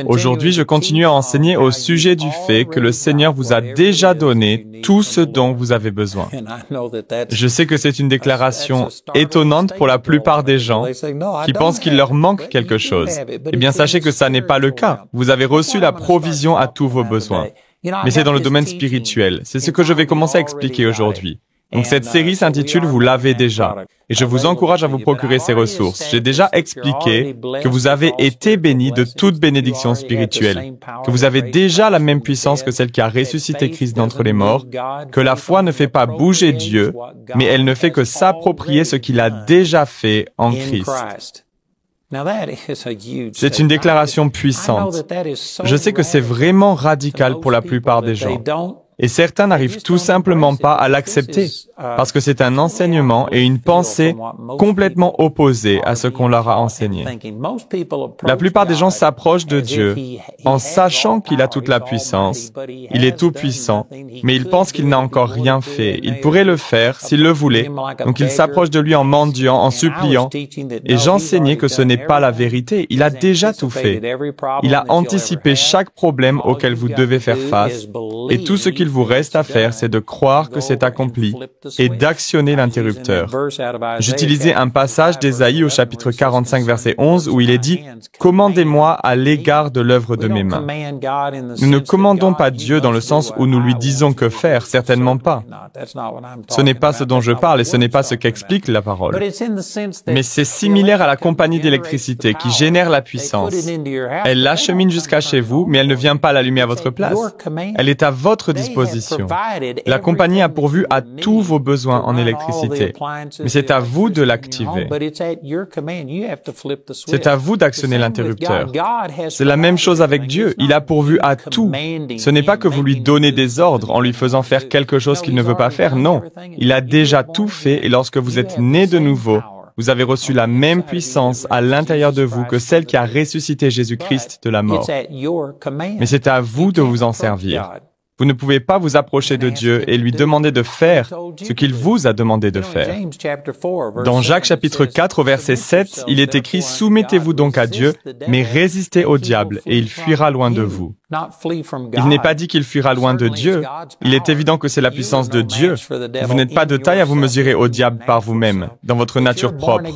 Aujourd'hui, je continue à enseigner au sujet du fait que le Seigneur vous a déjà donné tout ce dont vous avez besoin. Je sais que c'est une déclaration étonnante pour la plupart des gens qui pensent qu'il leur manque quelque chose. Eh bien, sachez que ça n'est pas le cas. Vous avez reçu la provision à tous vos besoins. Mais c'est dans le domaine spirituel. C'est ce que je vais commencer à expliquer aujourd'hui. Donc cette série s'intitule « Vous l'avez déjà ». Et je vous encourage à vous procurer ces ressources. J'ai déjà expliqué que vous avez été bénis de toute bénédiction spirituelle, que vous avez déjà la même puissance que celle qui a ressuscité Christ d'entre les morts, que la foi ne fait pas bouger Dieu, mais elle ne fait que s'approprier ce qu'il a déjà fait en Christ. C'est une déclaration puissante. Je sais que c'est vraiment radical pour la plupart des gens. Et certains n'arrivent tout simplement pas à l'accepter, parce que c'est un enseignement et une pensée complètement opposés à ce qu'on leur a enseigné. La plupart des gens s'approchent de Dieu en sachant qu'il a toute la puissance, il est tout-puissant, mais ils pensent qu'il n'a encore rien fait. Il pourrait le faire s'il le voulait, donc ils s'approchent de lui en mendiant, en suppliant, et j'enseignais que ce n'est pas la vérité, il a déjà tout fait. Il a anticipé chaque problème auquel vous devez faire face, et tout ce qu'il vous reste à faire, c'est de croire que c'est accompli et d'actionner l'interrupteur. J'utilisais un passage d'Ésaïe au chapitre 45, verset 11, où il est dit « Commandez-moi à l'égard de l'œuvre de mes mains ». Nous ne commandons pas Dieu dans le sens où nous lui disons que faire, certainement pas. Ce n'est pas ce dont je parle et ce n'est pas ce qu'explique la parole. Mais c'est similaire à la compagnie d'électricité qui génère la puissance. Elle l'achemine jusqu'à chez vous, mais elle ne vient pas l'allumer à votre place. Elle est à votre disposition. La compagnie a pourvu à tous vos besoins en électricité, mais c'est à vous de l'activer. C'est à vous d'actionner l'interrupteur. C'est la même chose avec Dieu, il a pourvu à tout. Ce n'est pas que vous lui donnez des ordres en lui faisant faire quelque chose qu'il ne veut pas faire, non. Il a déjà tout fait et lorsque vous êtes né de nouveau, vous avez reçu la même puissance à l'intérieur de vous que celle qui a ressuscité Jésus-Christ de la mort. Mais c'est à vous de vous en servir. Vous ne pouvez pas vous approcher de Dieu et lui demander de faire ce qu'il vous a demandé de faire. Dans Jacques chapitre 4 au verset 7, il est écrit « Soumettez-vous donc à Dieu, mais résistez au diable, et il fuira loin de vous. » Il n'est pas dit qu'il fuira loin de Dieu. Il est évident que c'est la puissance de Dieu. Vous n'êtes pas de taille à vous mesurer au diable par vous-même, dans votre nature propre.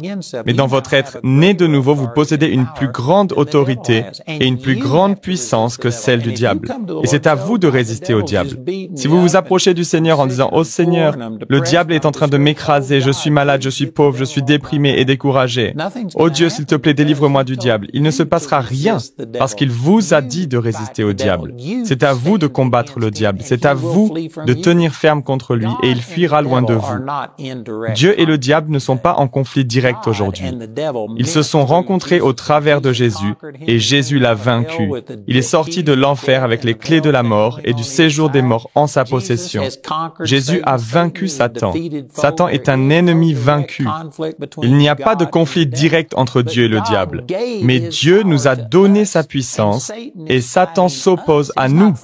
Mais dans votre être né de nouveau, vous possédez une plus grande autorité et une plus grande puissance que celle du diable. Et c'est à vous de résister au diable. Si vous vous approchez du Seigneur en disant « Oh Seigneur, le diable est en train de m'écraser, je suis malade, je suis pauvre, je suis déprimé et découragé. Oh Dieu, s'il te plaît, délivre-moi du diable. » Il ne se passera rien parce qu'il vous a dit de résister au diable. C'est à vous de combattre le diable. C'est à vous de tenir ferme contre lui et il fuira loin de vous. Dieu et le diable ne sont pas en conflit direct aujourd'hui. Ils se sont rencontrés au travers de Jésus et Jésus l'a vaincu. Il est sorti de l'enfer avec les clés de la mort et du séjour des morts en sa possession. Jésus a vaincu Satan. Satan est un ennemi vaincu. Il n'y a pas de conflit direct entre Dieu et le diable. Mais Dieu nous a donné sa puissance et Satan s'oppose à nous.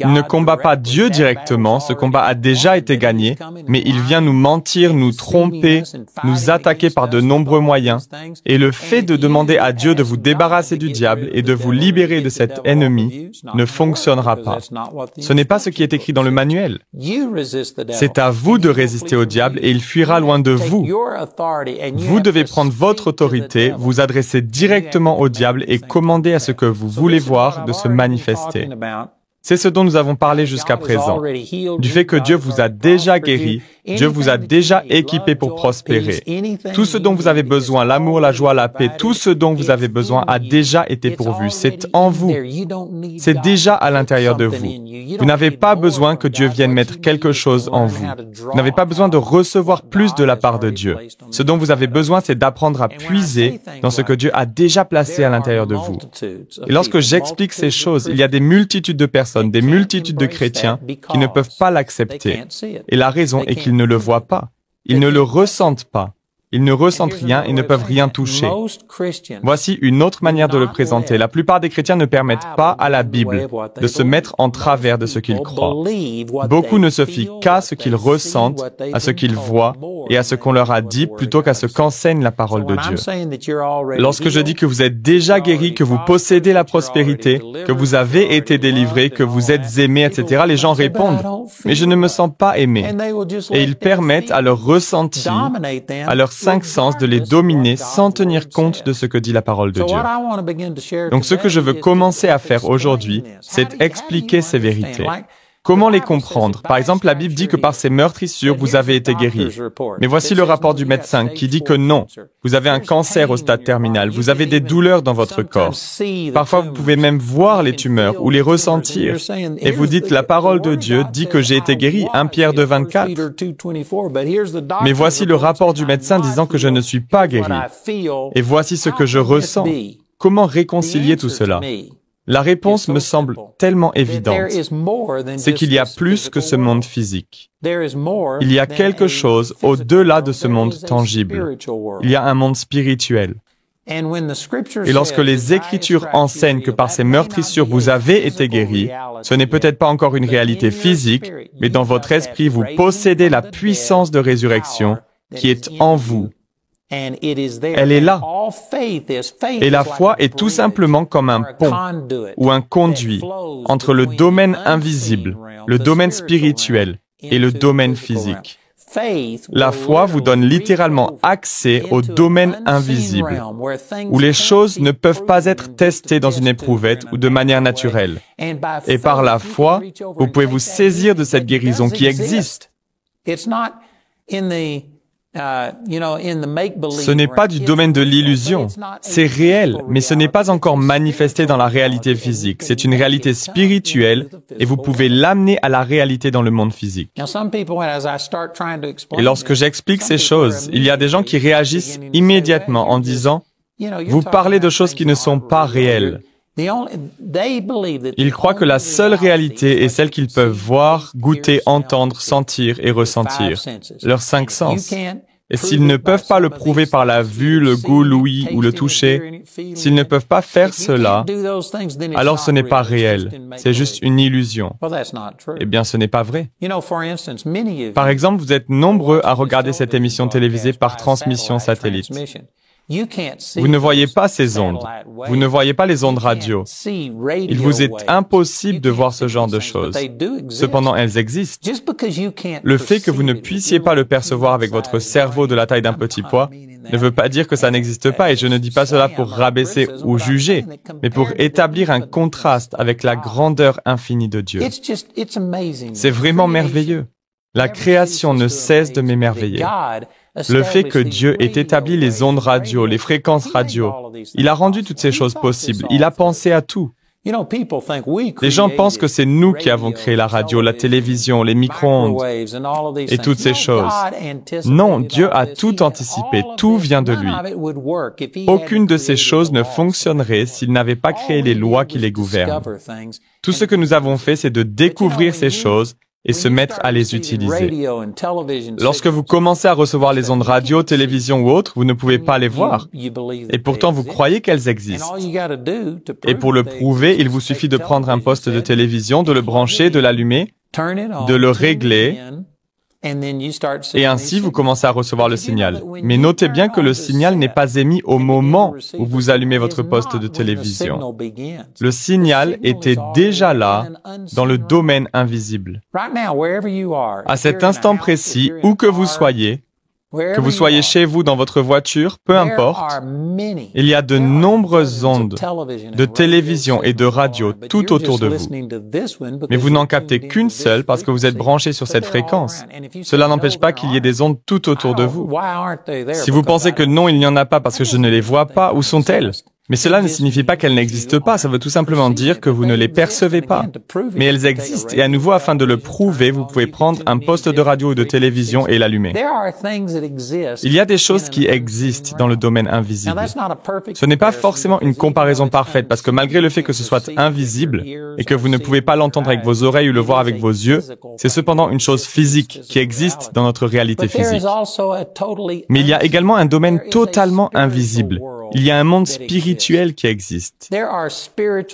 Il ne combat pas Dieu directement, ce combat a déjà été gagné, mais il vient nous mentir, nous tromper, nous attaquer par de nombreux moyens. Et le fait de demander à Dieu de vous débarrasser du diable et de vous libérer de cet ennemi ne fonctionnera pas. Ce n'est pas ce qui est écrit dans le manuel. C'est à vous de résister au diable et il fuira loin de vous. Vous devez prendre votre autorité, vous adresser directement au diable et commander à ce que vous voulez voir de se manifester. C'est ce dont nous avons parlé jusqu'à présent, du fait que Dieu vous a déjà guéri, Dieu vous a déjà équipé pour prospérer. Tout ce dont vous avez besoin, l'amour, la joie, la paix, tout ce dont vous avez besoin a déjà été pourvu. C'est en vous. C'est déjà à l'intérieur de vous. Vous n'avez pas besoin que Dieu vienne mettre quelque chose en vous. Vous n'avez pas besoin de recevoir plus de la part de Dieu. Ce dont vous avez besoin, c'est d'apprendre à puiser dans ce que Dieu a déjà placé à l'intérieur de vous. Et lorsque j'explique ces choses, il y a des multitudes de personnes, des multitudes de chrétiens qui ne peuvent pas l'accepter. Et la raison est qu'ils ne le voient pas. Ils ne le ressentent pas. Ils ne ressentent rien et ne peuvent rien toucher. Voici une autre manière de le présenter. La plupart des chrétiens ne permettent pas à la Bible de se mettre en travers de ce qu'ils croient. Beaucoup ne se fient qu'à ce qu'ils ressentent, à ce qu'ils voient et à ce qu'on leur a dit plutôt qu'à ce qu'enseigne la parole de Dieu. Lorsque je dis que vous êtes déjà guéris, que vous possédez la prospérité, que vous avez été délivrés, que vous êtes aimés, etc., les gens répondent « Mais je ne me sens pas aimé ». Et ils permettent à leur ressenti, à leurs 5 sens de les dominer sans tenir compte de ce que dit la parole de Dieu. Donc ce que je veux commencer à faire aujourd'hui, c'est expliquer ces vérités. Comment les comprendre? Par exemple, la Bible dit que par ces meurtrissures, vous avez été guéris. Mais voici le rapport du médecin qui dit que non. Vous avez un cancer au stade terminal. Vous avez des douleurs dans votre corps. Parfois, vous pouvez même voir les tumeurs ou les ressentir. Et vous dites, la parole de Dieu dit que j'ai été guéri, 1 Pierre 2, 24. Mais voici le rapport du médecin disant que je ne suis pas guéri. Et voici ce que je ressens. Comment réconcilier tout cela? La réponse me semble tellement évidente. C'est qu'il y a plus que ce monde physique. Il y a quelque chose au-delà de ce monde tangible. Il y a un monde spirituel. Et lorsque les Écritures enseignent que par ces meurtrissures vous avez été guéris, ce n'est peut-être pas encore une réalité physique, mais dans votre esprit vous possédez la puissance de résurrection qui est en vous. Elle est là. Et la foi est tout simplement comme un pont ou un conduit entre le domaine invisible, le domaine spirituel et le domaine physique. La foi vous donne littéralement accès au domaine invisible, où les choses ne peuvent pas être testées dans une éprouvette ou de manière naturelle. Et par la foi, vous pouvez vous saisir de cette guérison qui existe. Ce n'est pas du domaine de l'illusion. C'est réel, mais ce n'est pas encore manifesté dans la réalité physique. C'est une réalité spirituelle et vous pouvez l'amener à la réalité dans le monde physique. Et lorsque j'explique ces choses, il y a des gens qui réagissent immédiatement en disant « Vous parlez de choses qui ne sont pas réelles ». Ils croient que la seule réalité est celle qu'ils peuvent voir, goûter, entendre, sentir et ressentir, leurs 5 sens. Et s'ils ne peuvent pas le prouver par la vue, le goût, l'ouïe ou le toucher, s'ils ne peuvent pas faire cela, alors ce n'est pas réel, c'est juste une illusion. Eh bien, ce n'est pas vrai. Par exemple, vous êtes nombreux à regarder cette émission télévisée par transmission satellite. Vous ne voyez pas ces ondes. Vous ne voyez pas les ondes radio. Il vous est impossible de voir ce genre de choses. Cependant, elles existent. Le fait que vous ne puissiez pas le percevoir avec votre cerveau de la taille d'un petit pois ne veut pas dire que ça n'existe pas, et je ne dis pas cela pour rabaisser ou juger, mais pour établir un contraste avec la grandeur infinie de Dieu. C'est vraiment merveilleux. La création ne cesse de m'émerveiller. Le fait que Dieu ait établi les ondes radio, les fréquences radio, il a rendu toutes ces choses possibles. Il a pensé à tout. Les gens pensent que c'est nous qui avons créé la radio, la télévision, les micro-ondes et toutes ces choses. Non, Dieu a tout anticipé, tout vient de lui. Aucune de ces choses ne fonctionnerait s'il n'avait pas créé les lois qui les gouvernent. Tout ce que nous avons fait, c'est de découvrir ces choses et se mettre à les utiliser. Lorsque vous commencez à recevoir les ondes radio, télévision ou autres, vous ne pouvez pas les voir. Et pourtant, vous croyez qu'elles existent. Et pour le prouver, il vous suffit de prendre un poste de télévision, de le brancher, de l'allumer, de le régler, et ainsi vous commencez à recevoir le signal. Mais notez bien que le signal n'est pas émis au moment où vous allumez votre poste de télévision. Le signal était déjà là, dans le domaine invisible. À cet instant précis, où que vous soyez chez vous, dans votre voiture, peu importe, il y a de nombreuses ondes de télévision et de radio tout autour de vous. Mais vous n'en captez qu'une seule parce que vous êtes branché sur cette fréquence. Cela n'empêche pas qu'il y ait des ondes tout autour de vous. Si vous pensez que non, il n'y en a pas parce que je ne les vois pas, où sont-elles? Mais cela ne signifie pas qu'elles n'existent pas, ça veut tout simplement dire que vous ne les percevez pas. Mais elles existent, et à nouveau, afin de le prouver, vous pouvez prendre un poste de radio ou de télévision et l'allumer. Il y a des choses qui existent dans le domaine invisible. Ce n'est pas forcément une comparaison parfaite, parce que malgré le fait que ce soit invisible, et que vous ne pouvez pas l'entendre avec vos oreilles ou le voir avec vos yeux, c'est cependant une chose physique qui existe dans notre réalité physique. Mais il y a également un domaine totalement invisible. Il y a un monde spirituel qui existe.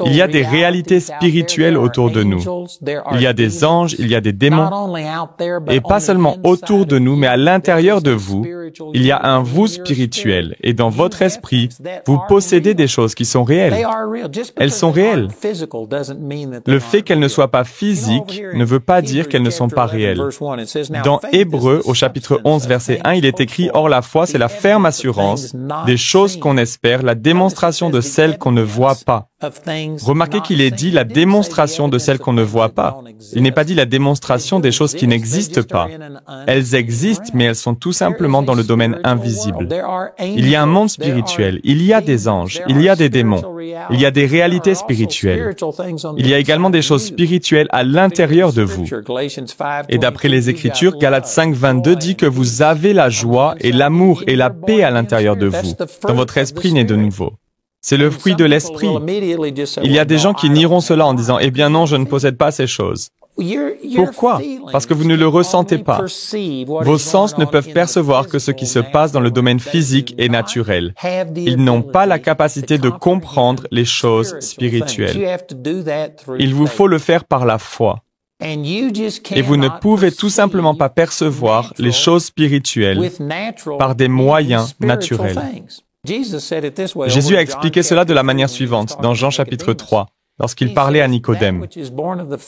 Il y a des réalités spirituelles autour de nous. Il y a des anges, il y a des démons. Et pas seulement autour de nous, mais à l'intérieur de vous, il y a un vous spirituel. Et dans votre esprit, vous possédez des choses qui sont réelles. Elles sont réelles. Le fait qu'elles ne soient pas physiques ne veut pas dire qu'elles ne sont pas réelles. Dans Hébreux, au chapitre 11, verset 1, il est écrit « Or la foi, c'est la ferme assurance des choses qu'on espère, la démonstration de celles qu'on ne voit pas. » Remarquez qu'il est dit la démonstration de celles qu'on ne voit pas. Il n'est pas dit la démonstration des choses qui n'existent pas. Elles existent, mais elles sont tout simplement dans le domaine invisible. Il y a un monde spirituel, il y a des anges, il y a des démons, il y a des réalités spirituelles. Il y a également des choses spirituelles à l'intérieur de vous. Et d'après les Écritures, Galates 5, 22 dit que vous avez la joie et l'amour et la paix à l'intérieur de vous, dans votre esprit né de nouveau. C'est le fruit de l'esprit. Il y a des gens qui nieront cela en disant « Eh bien non, je ne possède pas ces choses ». Pourquoi? Parce que vous ne le ressentez pas. Vos sens ne peuvent percevoir que ce qui se passe dans le domaine phisique et naturel. Ils n'ont pas la capacité de comprendre les choses spirituelles. Il vous faut le faire par la foi. Et vous ne pouvez tout simplement pas percevoir les choses spirituelles par des moyens naturels. Jésus a expliqué cela de la manière suivante, dans Jean chapitre 3, lorsqu'il parlait à Nicodème.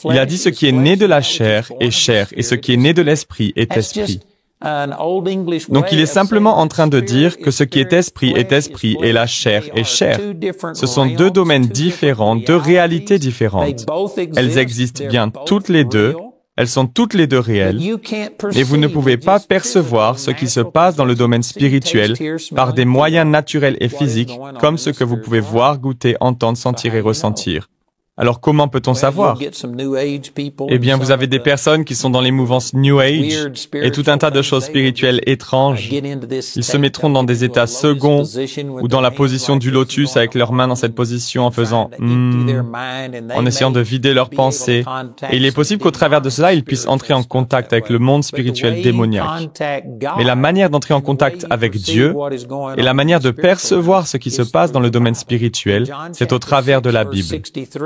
Il a dit « Ce qui est né de la chair est chair, et ce qui est né de l'esprit est esprit. » Donc il est simplement en train de dire que ce qui est esprit, et la chair est chair. Ce sont deux domaines différents, deux réalités différentes. Elles existent bien toutes les deux. Elles sont toutes les deux réelles, et vous ne pouvez pas percevoir ce qui se passe dans le domaine spirituel par des moyens naturels et physiques, comme ce que vous pouvez voir, goûter, entendre, sentir et ressentir. Alors comment peut-on savoir? Eh bien, vous avez des personnes qui sont dans les mouvances New Age et tout un tas de choses spirituelles étranges. Ils se mettront dans des états seconds ou dans la position du lotus avec leurs mains dans cette position en faisant en essayant de vider leurs pensées. Et il est possible qu'au travers de cela, ils puissent entrer en contact avec le monde spirituel démoniaque. Mais la manière d'entrer en contact avec Dieu et la manière de percevoir ce qui se passe dans le domaine spirituel, c'est au travers de la Bible.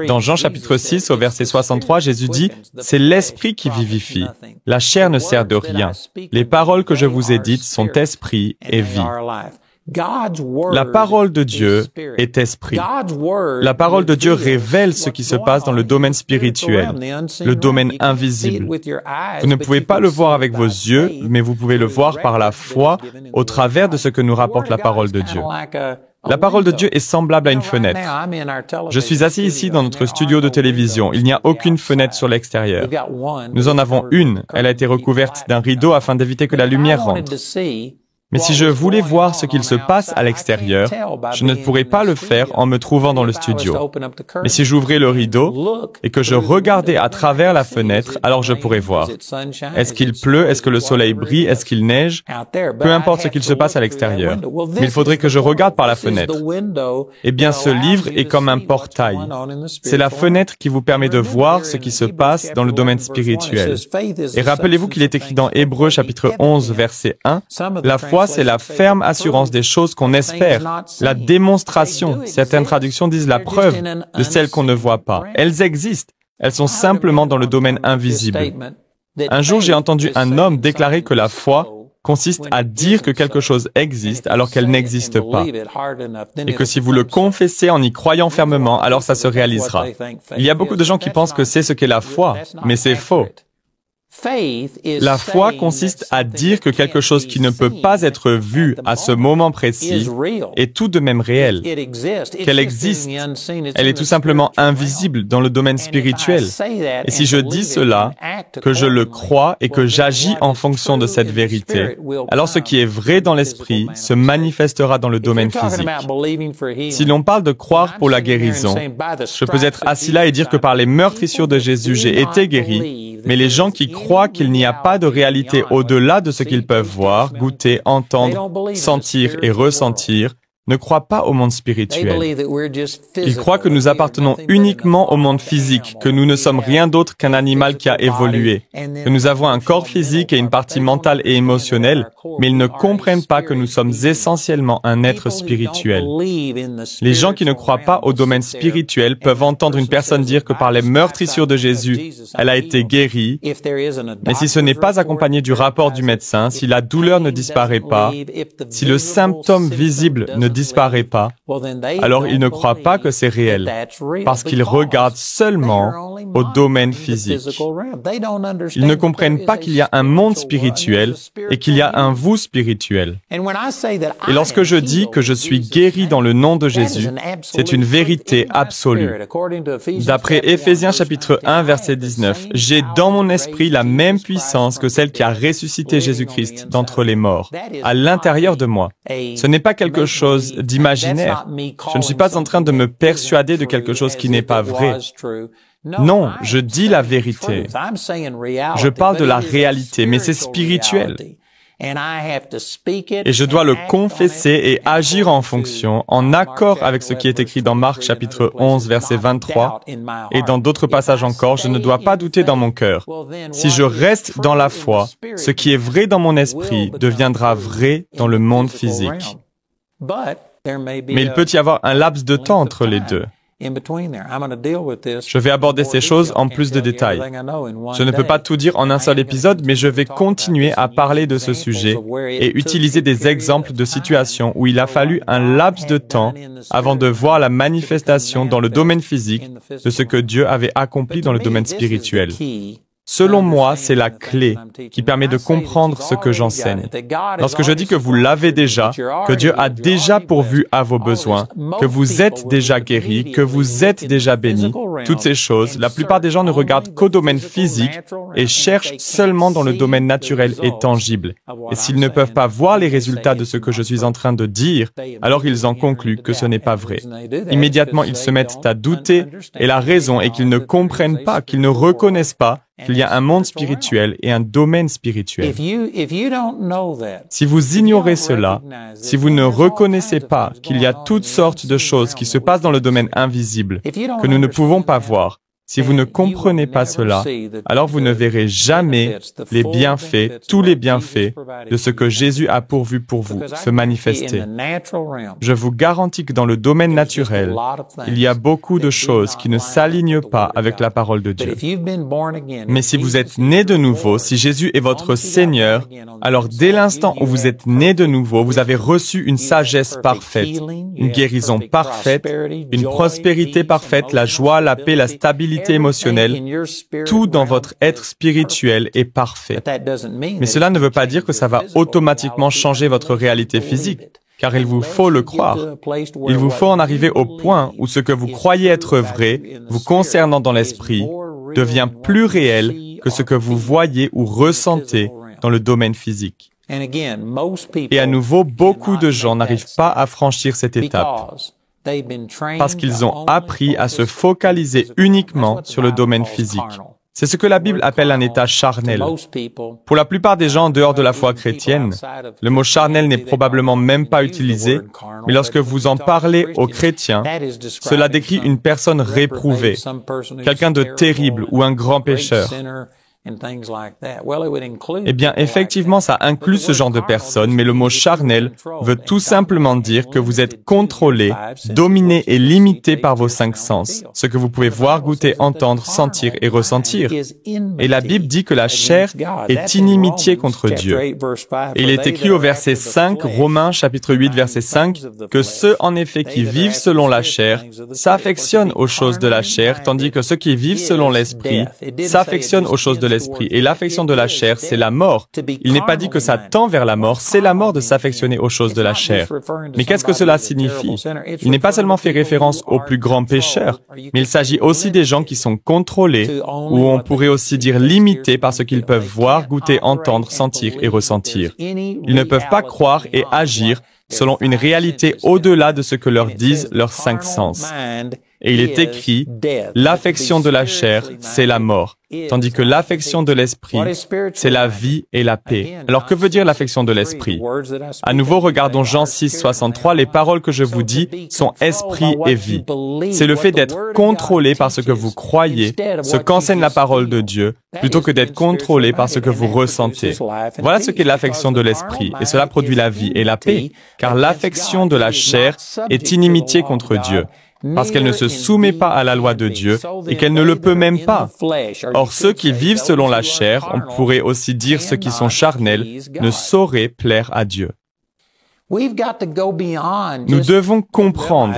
Dans Jean chapitre 6, au verset 63, Jésus dit « C'est l'esprit qui vivifie. La chair ne sert de rien. Les paroles que je vous ai dites sont esprit et vie. » La parole de Dieu est esprit. La parole de Dieu révèle ce qui se passe dans le domaine spirituel, le domaine invisible. Vous ne pouvez pas le voir avec vos yeux, mais vous pouvez le voir par la foi au travers de ce que nous rapporte la parole de Dieu. La parole de Dieu est semblable à une fenêtre. Je suis assis ici dans notre studio de télévision. Il n'y a aucune fenêtre sur l'extérieur. Nous en avons une. Elle a été recouverte d'un rideau afin d'éviter que la lumière rentre. Mais si je voulais voir ce qu'il se passe à l'extérieur, je ne pourrais pas le faire en me trouvant dans le studio. Mais si j'ouvrais le rideau et que je regardais à travers la fenêtre, alors je pourrais voir. Est-ce qu'il pleut? Est-ce que le soleil brille? Est-ce qu'il neige? Peu importe ce qu'il se passe à l'extérieur. Mais il faudrait que je regarde par la fenêtre. Eh bien, ce livre est comme un portail. C'est la fenêtre qui vous permet de voir ce qui se passe dans le domaine spirituel. Et rappelez-vous qu'il est écrit dans Hébreux chapitre 11, verset 1, la foi, c'est la ferme assurance des choses qu'on espère, la démonstration, certaines traductions disent la preuve de celles qu'on ne voit pas. Elles existent, elles sont simplement dans le domaine invisible. Un jour, j'ai entendu un homme déclarer que la foi consiste à dire que quelque chose existe alors qu'elle n'existe pas. Et que si vous le confessez en y croyant fermement, alors ça se réalisera. Il y a beaucoup de gens qui pensent que c'est ce qu'est la foi, mais c'est faux. La foi consiste à dire que quelque chose qui ne peut pas être vu à ce moment précis est tout de même réel, qu'elle existe. Elle est tout simplement invisible dans le domaine spirituel. Et si je dis cela, que je le crois et que j'agis en fonction de cette vérité, alors ce qui est vrai dans l'esprit se manifestera dans le domaine physique. Si l'on parle de croire pour la guérison, je peux être assis là et dire que par les meurtrissures de Jésus, j'ai été guéri, mais les gens qui croient qu'il n'y a pas de réalité au-delà de ce qu'ils peuvent voir, goûter, entendre, sentir et ressentir, ne croient pas au monde spirituel. Ils croient que nous appartenons uniquement au monde physique, que nous ne sommes rien d'autre qu'un animal qui a évolué, que nous avons un corps physique et une partie mentale et émotionnelle, mais ils ne comprennent pas que nous sommes essentiellement un être spirituel. Les gens qui ne croient pas au domaine spirituel peuvent entendre une personne dire que par les meurtrissures de Jésus, elle a été guérie, mais si ce n'est pas accompagné du rapport du médecin, si la douleur ne disparaît pas, si le symptôme visible ne disparaît pas, alors ils ne croient pas que c'est réel, parce qu'ils regardent seulement au domaine physique. Ils ne comprennent pas qu'il y a un monde spirituel et qu'il y a un vous spirituel. Et lorsque je dis que je suis guéri dans le nom de Jésus, c'est une vérité absolue. D'après Éphésiens chapitre 1, verset 19, « J'ai dans mon esprit la même puissance que celle qui a ressuscité Jésus-Christ d'entre les morts, à l'intérieur de moi. » Ce n'est pas quelque chose d'imaginaire. Je ne suis pas en train de me persuader de quelque chose qui n'est pas vrai. Non, je dis la vérité. Je parle de la réalité, mais c'est spirituel. Et je dois le confesser et agir en fonction, en accord avec ce qui est écrit dans Marc chapitre 11, verset 23, et dans d'autres passages encore, je ne dois pas douter dans mon cœur. Si je reste dans la foi, ce qui est vrai dans mon esprit deviendra vrai dans le monde physique. Mais il peut y avoir un laps de temps entre les deux. Je vais aborder ces choses en plus de détails. Je ne peux pas tout dire en un seul épisode, mais je vais continuer à parler de ce sujet et utiliser des exemples de situations où il a fallu un laps de temps avant de voir la manifestation dans le domaine physique de ce que Dieu avait accompli dans le domaine spirituel. Selon moi, c'est la clé qui permet de comprendre ce que j'enseigne. Lorsque je dis que vous l'avez déjà, que Dieu a déjà pourvu à vos besoins, que vous êtes déjà guéris, que vous êtes déjà bénis, toutes ces choses, la plupart des gens ne regardent qu'au domaine physique et cherchent seulement dans le domaine naturel et tangible. Et s'ils ne peuvent pas voir les résultats de ce que je suis en train de dire, alors ils en concluent que ce n'est pas vrai. Immédiatement, ils se mettent à douter et la raison est qu'ils ne comprennent pas, qu'ils ne reconnaissent pas qu'il y a un monde spirituel et un domaine spirituel. Si vous ignorez cela, si vous ne reconnaissez pas qu'il y a toutes sortes de choses qui se passent dans le domaine invisible, que nous ne pouvons pas voir, si vous ne comprenez pas cela, alors vous ne verrez jamais les bienfaits, tous les bienfaits de ce que Jésus a pourvu pour vous se manifester. Je vous garantis que dans le domaine naturel, il y a beaucoup de choses qui ne s'alignent pas avec la parole de Dieu. Mais si vous êtes né de nouveau, si Jésus est votre Seigneur, alors dès l'instant où vous êtes né de nouveau, vous avez reçu une sagesse parfaite, une guérison parfaite, une prospérité parfaite, la joie, la paix, la stabilité émotionnelle, tout dans votre être spirituel est parfait. Mais cela ne veut pas dire que ça va automatiquement changer votre réalité physique, car il vous faut le croire. Il vous faut en arriver au point où ce que vous croyez être vrai, vous concernant dans l'esprit, devient plus réel que ce que vous voyez ou ressentez dans le domaine physique. Et à nouveau, beaucoup de gens n'arrivent pas à franchir cette étape, parce qu'ils ont appris à se focaliser uniquement sur le domaine physique. C'est ce que la Bible appelle un état charnel. Pour la plupart des gens en dehors de la foi chrétienne, le mot charnel n'est probablement même pas utilisé, mais lorsque vous en parlez aux chrétiens, cela décrit une personne réprouvée, quelqu'un de terrible ou un grand pécheur. Eh bien, effectivement, ça inclut ce genre de personnes, mais le mot charnel veut tout simplement dire que vous êtes contrôlé, dominé et limité par vos 5 sens, ce que vous pouvez voir, goûter, entendre, sentir et ressentir. Et la Bible dit que la chair est inimitié contre Dieu. Et il est écrit au verset 5, Romains chapitre 8, verset 5, que ceux en effet qui vivent selon la chair s'affectionnent aux choses de la chair, tandis que ceux qui vivent selon l'esprit s'affectionnent aux choses de l'esprit. l'esprit et l'affection de la chair, c'est la mort. Il n'est pas dit que ça tend vers la mort, c'est la mort de s'affectionner aux choses de la chair. Mais qu'est-ce que cela signifie? Il n'est pas seulement fait référence aux plus grands pécheurs, mais il s'agit aussi des gens qui sont contrôlés, ou on pourrait aussi dire limités par ce qu'ils peuvent voir, goûter, entendre, sentir et ressentir. Ils ne peuvent pas croire et agir selon une réalité au-delà de ce que leur disent leurs 5 sens. Et il est écrit, l'affection de la chair, c'est la mort, tandis que l'affection de l'esprit, c'est la vie et la paix. Alors que veut dire l'affection de l'esprit? À nouveau, regardons Jean 6, 63, les paroles que je vous dis sont esprit et vie. C'est le fait d'être contrôlé par ce que vous croyez, ce qu'enseigne la parole de Dieu, plutôt que d'être contrôlé par ce que vous ressentez. Voilà ce qu'est l'affection de l'esprit, et cela produit la vie et la paix, car l'affection de la chair est inimitié contre Dieu, parce qu'elle ne se soumet pas à la loi de Dieu et qu'elle ne le peut même pas. Or, ceux qui vivent selon la chair, on pourrait aussi dire ceux qui sont charnels, ne sauraient plaire à Dieu. Nous devons comprendre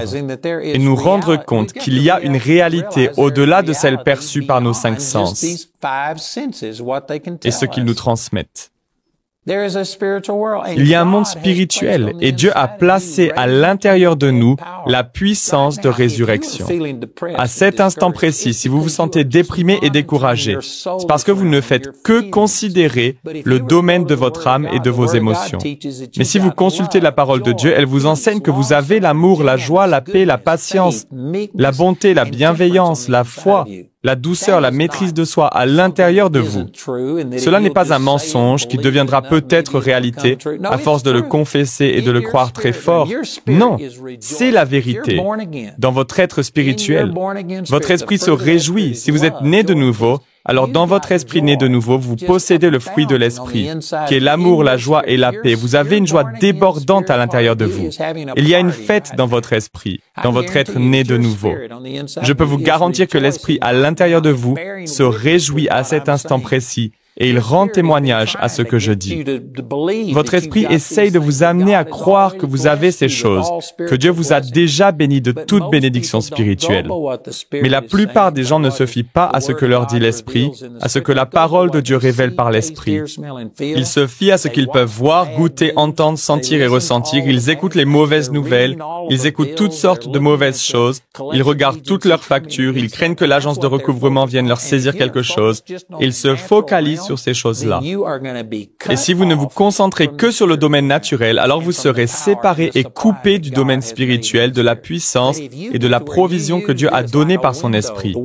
et nous rendre compte qu'il y a une réalité au-delà de celle perçue par nos 5 sens et ce qu'ils nous transmettent. Il y a un monde spirituel et Dieu a placé à l'intérieur de nous la puissance de résurrection. À cet instant précis, si vous vous sentez déprimé et découragé, c'est parce que vous ne faites que considérer le domaine de votre âme et de vos émotions. Mais si vous consultez la parole de Dieu, elle vous enseigne que vous avez l'amour, la joie, la paix, la patience, la bonté, la bienveillance, la foi, la douceur, la maîtrise de soi à l'intérieur de vous. Cela n'est pas un mensonge qui deviendra peut-être réalité à force de le confesser et de le croire très fort. Non, c'est la vérité. Dans votre être spirituel, votre esprit se réjouit. Si vous êtes né de nouveau, alors dans votre esprit né de nouveau, vous possédez le fruit de l'esprit, qui est l'amour, la joie et la paix. Vous avez une joie débordante à l'intérieur de vous. Il y a une fête dans votre esprit, dans votre être né de nouveau. Je peux vous garantir que l'esprit à l'intérieur de vous se réjouit à cet instant précis, et il rend témoignage à ce que je dis. Votre esprit essaye de vous amener à croire que vous avez ces choses, que Dieu vous a déjà béni de toute bénédiction spirituelle. Mais la plupart des gens ne se fient pas à ce que leur dit l'esprit, à ce que la parole de Dieu révèle par l'esprit. Ils se fient à ce qu'ils peuvent voir, goûter, entendre, sentir et ressentir. Ils écoutent les mauvaises nouvelles, ils écoutent toutes sortes de mauvaises choses, ils regardent toutes leurs factures, ils craignent que l'agence de recouvrement vienne leur saisir quelque chose, ils se focalisent sur ces choses-là. Et si vous ne vous concentrez que sur le domaine naturel, alors vous serez séparés et coupés du domaine spirituel, de la puissance et de la provision que Dieu a donnée par son esprit.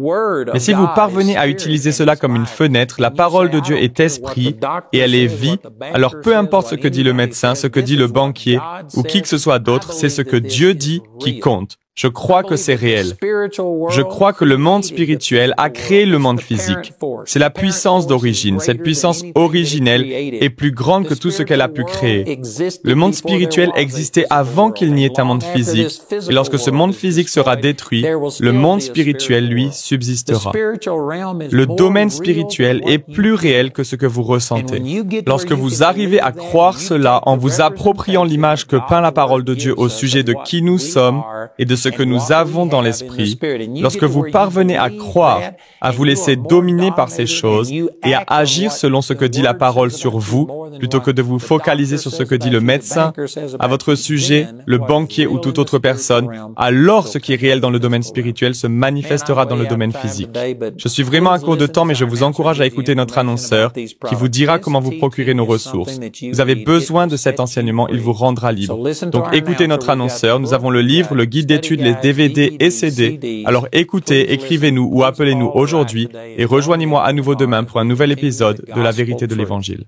Mais si vous parvenez à utiliser cela comme une fenêtre, la parole de Dieu est esprit et elle est vie, alors peu importe ce que dit le médecin, ce que dit le banquier ou qui que ce soit d'autre, c'est ce que Dieu dit qui compte. Je crois que c'est réel. Je crois que le monde spirituel a créé le monde physique. C'est la puissance d'origine. Cette puissance originelle est plus grande que tout ce qu'elle a pu créer. Le monde spirituel existait avant qu'il n'y ait un monde physique. Et lorsque ce monde physique sera détruit, le monde spirituel, lui, subsistera. Le domaine spirituel est plus réel que ce que vous ressentez. Lorsque vous arrivez à croire cela en vous appropriant l'image que peint la parole de Dieu au sujet de qui nous sommes et de ce que nous avons dans l'esprit, lorsque vous parvenez à croire, à vous laisser dominer par ces choses et à agir selon ce que dit la parole sur vous, plutôt que de vous focaliser sur ce que dit le médecin à votre sujet, le banquier ou toute autre personne, alors ce qui est réel dans le domaine spirituel se manifestera dans le domaine physique. Je suis vraiment à court de temps, mais je vous encourage à écouter notre annonceur qui vous dira comment vous procurer nos ressources. Vous avez besoin de cet enseignement, il vous rendra libre. Donc écoutez notre annonceur, nous avons le livre, le guide d'études, les DVD et CD. Alors écoutez, écrivez-nous ou appelez-nous aujourd'hui et rejoignez-moi à nouveau demain pour un nouvel épisode de La Vérité de l'Évangile.